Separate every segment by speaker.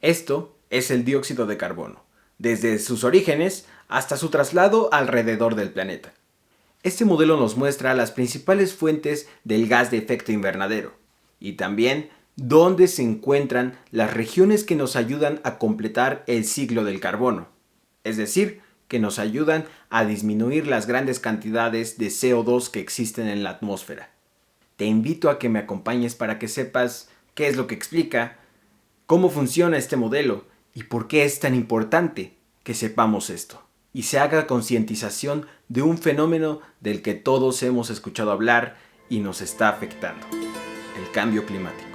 Speaker 1: Esto es el dióxido de carbono, desde sus orígenes hasta su traslado alrededor del planeta. Este modelo nos muestra las principales fuentes del gas de efecto invernadero y también dónde se encuentran las regiones que nos ayudan a completar el ciclo del carbono, es decir, que nos ayudan a disminuir las grandes cantidades de CO2 que existen en la atmósfera. Te invito a que me acompañes para que sepas qué es lo que explica, cómo funciona este modelo y por qué es tan importante que sepamos esto y se haga concientización de un fenómeno del que todos hemos escuchado hablar y nos está afectando: el cambio climático.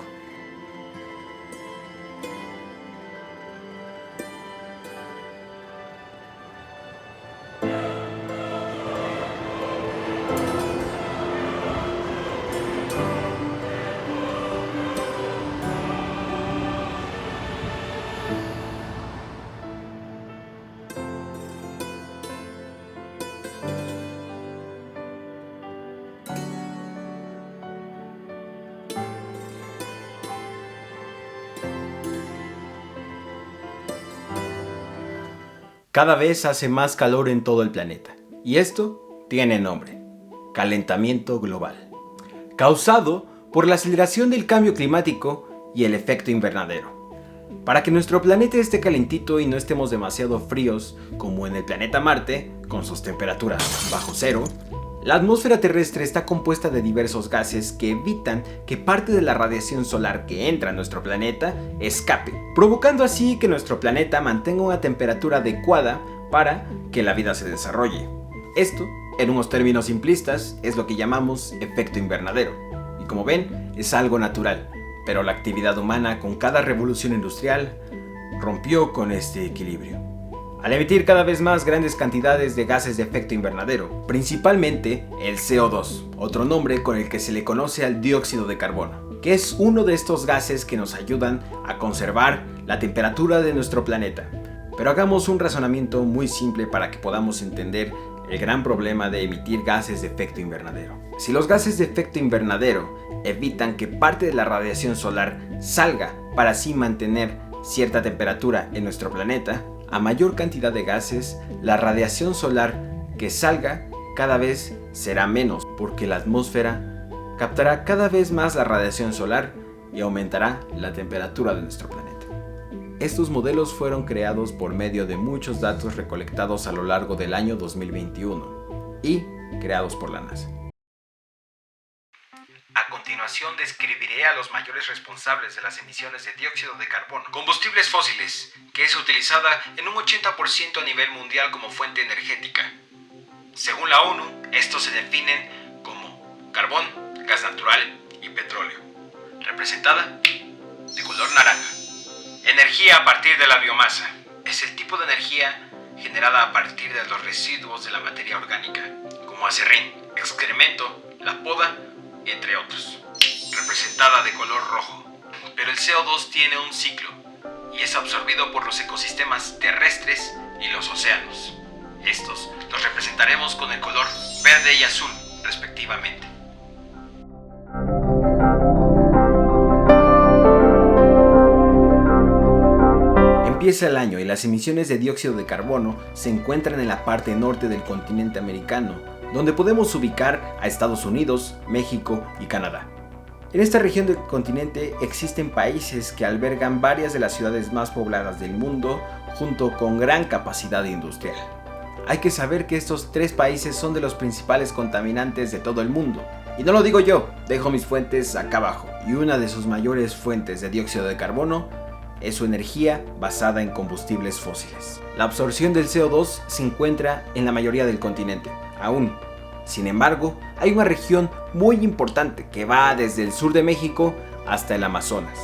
Speaker 1: Cada vez hace más calor en todo el planeta, y esto tiene nombre: calentamiento global, causado por la aceleración del cambio climático y el efecto invernadero. Para que nuestro planeta esté calentito y no estemos demasiado fríos como en el planeta Marte, con sus temperaturas bajo cero, la atmósfera terrestre está compuesta de diversos gases que evitan que parte de la radiación solar que entra a nuestro planeta escape, provocando así que nuestro planeta mantenga una temperatura adecuada para que la vida se desarrolle. Esto, en unos términos simplistas, es lo que llamamos efecto invernadero. Y como ven, es algo natural, pero la actividad humana con cada revolución industrial rompió con este equilibrio, al emitir cada vez más grandes cantidades de gases de efecto invernadero, principalmente el CO2, otro nombre con el que se le conoce al dióxido de carbono, que es uno de estos gases que nos ayudan a conservar la temperatura de nuestro planeta. Pero hagamos un razonamiento muy simple para que podamos entender el gran problema de emitir gases de efecto invernadero. Si los gases de efecto invernadero evitan que parte de la radiación solar salga para así mantener cierta temperatura en nuestro planeta, a mayor cantidad de gases, la radiación solar que salga cada vez será menos, porque la atmósfera captará cada vez más la radiación solar y aumentará la temperatura de nuestro planeta. Estos modelos fueron creados por medio de muchos datos recolectados a lo largo del año 2021 y creados por la NASA.
Speaker 2: A continuación describiré a los mayores responsables de las emisiones de dióxido de carbono. Combustibles fósiles, que es utilizada en un 80% a nivel mundial como fuente energética. Según la ONU, estos se definen como carbón, gas natural y petróleo, representada de color naranja. Energía a partir de la biomasa. Es el tipo de energía generada a partir de los residuos de la materia orgánica, como acerrín, excremento, la poda, entre otros, representada de color rojo. Pero el CO2 tiene un ciclo y es absorbido por los ecosistemas terrestres y los océanos. Estos los representaremos con el color verde y azul, respectivamente.
Speaker 1: Empieza el año y las emisiones de dióxido de carbono se encuentran en la parte norte del continente americano, donde podemos ubicar a Estados Unidos, México y Canadá. En esta región del continente existen países que albergan varias de las ciudades más pobladas del mundo, junto con gran capacidad industrial. Hay que saber que estos tres países son de los principales contaminantes de todo el mundo. Y no lo digo yo, dejo mis fuentes acá abajo. Y una de sus mayores fuentes de dióxido de carbono es su energía basada en combustibles fósiles. La absorción del CO2 se encuentra en la mayoría del continente, aún. Sin embargo, hay una región muy importante que va desde el sur de México hasta el Amazonas.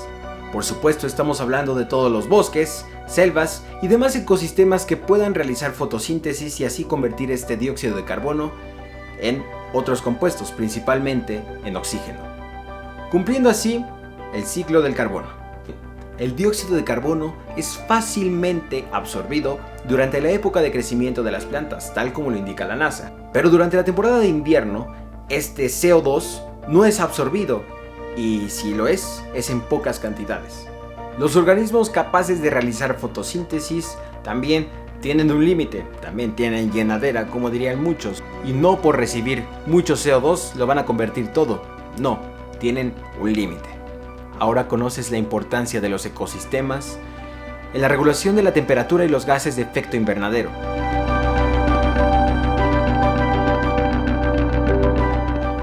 Speaker 1: Por supuesto, estamos hablando de todos los bosques, selvas y demás ecosistemas que puedan realizar fotosíntesis y así convertir este dióxido de carbono en otros compuestos, principalmente en oxígeno, cumpliendo así el ciclo del carbono. El dióxido de carbono es fácilmente absorbido durante la época de crecimiento de las plantas, tal como lo indica la NASA. Pero durante la temporada de invierno, este CO2 no es absorbido, y si lo es en pocas cantidades. Los organismos capaces de realizar fotosíntesis también tienen un límite, también tienen llenadera, como dirían muchos, y no por recibir mucho CO2 lo van a convertir todo, no, tienen un límite. Ahora conoces la importancia de los ecosistemas en la regulación de la temperatura y los gases de efecto invernadero.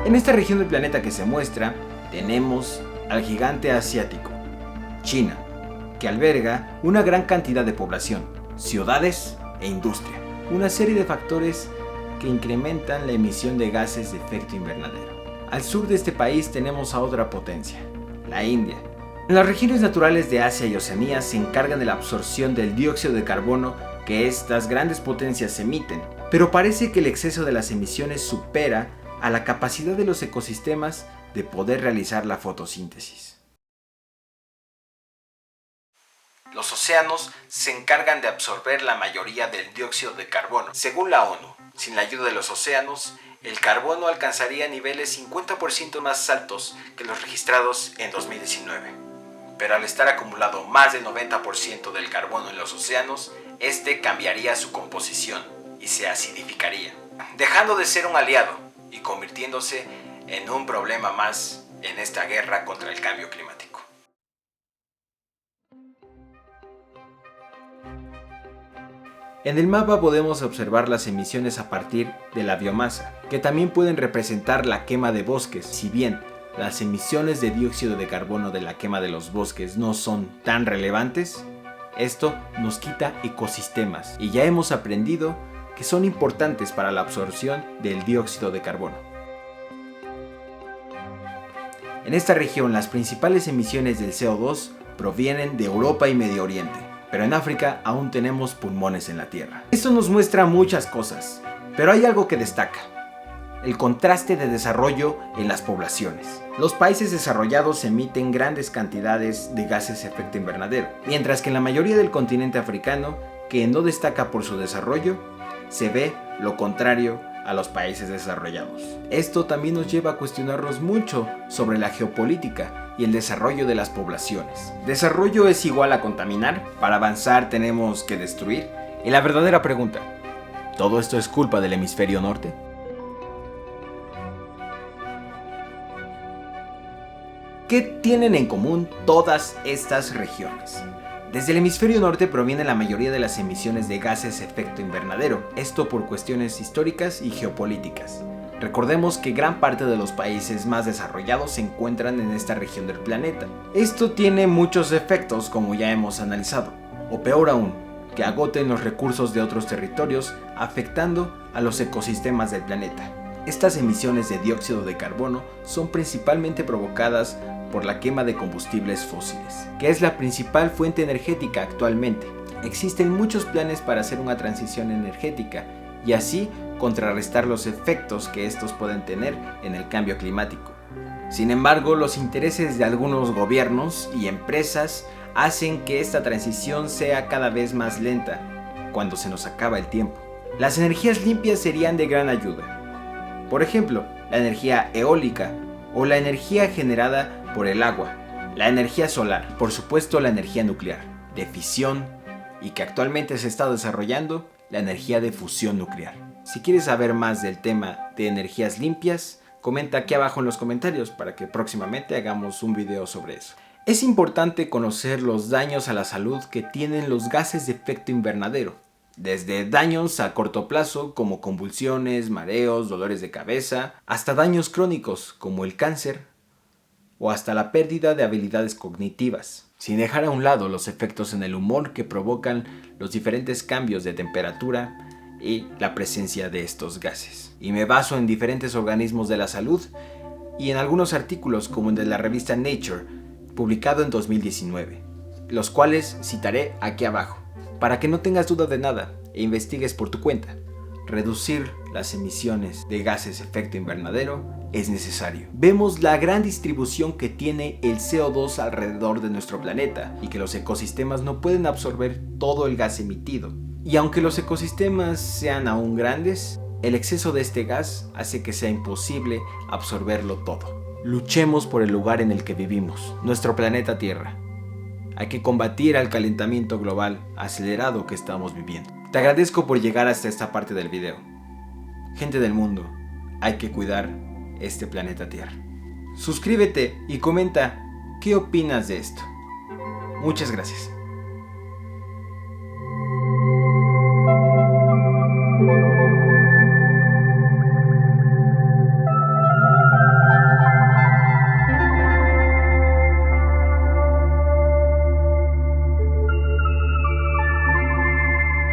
Speaker 1: En esta región del planeta que se muestra, tenemos al gigante asiático, China, que alberga una gran cantidad de población, ciudades e industria. Una serie de factores que incrementan la emisión de gases de efecto invernadero. Al sur de este país tenemos a otra potencia, la India. En las regiones naturales de Asia y Oceanía se encargan de la absorción del dióxido de carbono que estas grandes potencias emiten, pero parece que el exceso de las emisiones supera a la capacidad de los ecosistemas de poder realizar la fotosíntesis. Los océanos se encargan de absorber la mayoría del dióxido de carbono. Según la ONU, sin la ayuda de los océanos, el carbono alcanzaría niveles 50% más altos que los registrados en 2019. Pero al estar acumulado más del 90% del carbono en los océanos, este cambiaría su composición y se acidificaría, dejando de ser un aliado y convirtiéndose en un problema más en esta guerra contra el cambio climático. En el mapa podemos observar las emisiones a partir de la biomasa, que también pueden representar la quema de bosques. Si bien las emisiones de dióxido de carbono de la quema de los bosques no son tan relevantes, esto nos quita ecosistemas y ya hemos aprendido que son importantes para la absorción del dióxido de carbono. En esta región las principales emisiones del CO2 provienen de Europa y Medio Oriente, pero en África aún tenemos pulmones en la Tierra. Esto nos muestra muchas cosas, pero hay algo que destaca: el contraste de desarrollo en las poblaciones. Los países desarrollados emiten grandes cantidades de gases de efecto invernadero, mientras que en la mayoría del continente africano, que no destaca por su desarrollo, se ve lo contrario a los países desarrollados. Esto también nos lleva a cuestionarnos mucho sobre la geopolítica y el desarrollo de las poblaciones. ¿Desarrollo es igual a contaminar? ¿Para avanzar tenemos que destruir? Y la verdadera pregunta: ¿todo esto es culpa del hemisferio norte? ¿Qué tienen en común todas estas regiones? Desde el hemisferio norte proviene la mayoría de las emisiones de gases de efecto invernadero, esto por cuestiones históricas y geopolíticas. Recordemos que gran parte de los países más desarrollados se encuentran en esta región del planeta. Esto tiene muchos efectos, como ya hemos analizado, o peor aún, que agoten los recursos de otros territorios, afectando a los ecosistemas del planeta. Estas emisiones de dióxido de carbono son principalmente provocadas por la quema de combustibles fósiles, que es la principal fuente energética actualmente. Existen muchos planes para hacer una transición energética y así contrarrestar los efectos que estos pueden tener en el cambio climático. Sin embargo, los intereses de algunos gobiernos y empresas hacen que esta transición sea cada vez más lenta cuando se nos acaba el tiempo. Las energías limpias serían de gran ayuda. Por ejemplo, la energía eólica o la energía generada por el agua, la energía solar, por supuesto la energía nuclear, de fisión, y que actualmente se está desarrollando la energía de fusión nuclear. Si quieres saber más del tema de energías limpias, comenta aquí abajo en los comentarios para que próximamente hagamos un video sobre eso. Es importante conocer los daños a la salud que tienen los gases de efecto invernadero, desde daños a corto plazo como convulsiones, mareos, dolores de cabeza, hasta daños crónicos como el cáncer, o hasta la pérdida de habilidades cognitivas, sin dejar a un lado los efectos en el humor que provocan los diferentes cambios de temperatura y la presencia de estos gases. Y me baso en diferentes organismos de la salud y en algunos artículos como el de la revista Nature, publicado en 2019, los cuales citaré aquí abajo, para que no tengas duda de nada e investigues por tu cuenta. Reducir las emisiones de gases de efecto invernadero es necesario. Vemos la gran distribución que tiene el CO2 alrededor de nuestro planeta y que los ecosistemas no pueden absorber todo el gas emitido. Y aunque los ecosistemas sean aún grandes, el exceso de este gas hace que sea imposible absorberlo todo. Luchemos por el lugar en el que vivimos, nuestro planeta Tierra. Hay que combatir al calentamiento global acelerado que estamos viviendo. Te agradezco por llegar hasta esta parte del video. Gente del mundo, hay que cuidar este planeta Tierra. Suscríbete y comenta qué opinas de esto. Muchas gracias.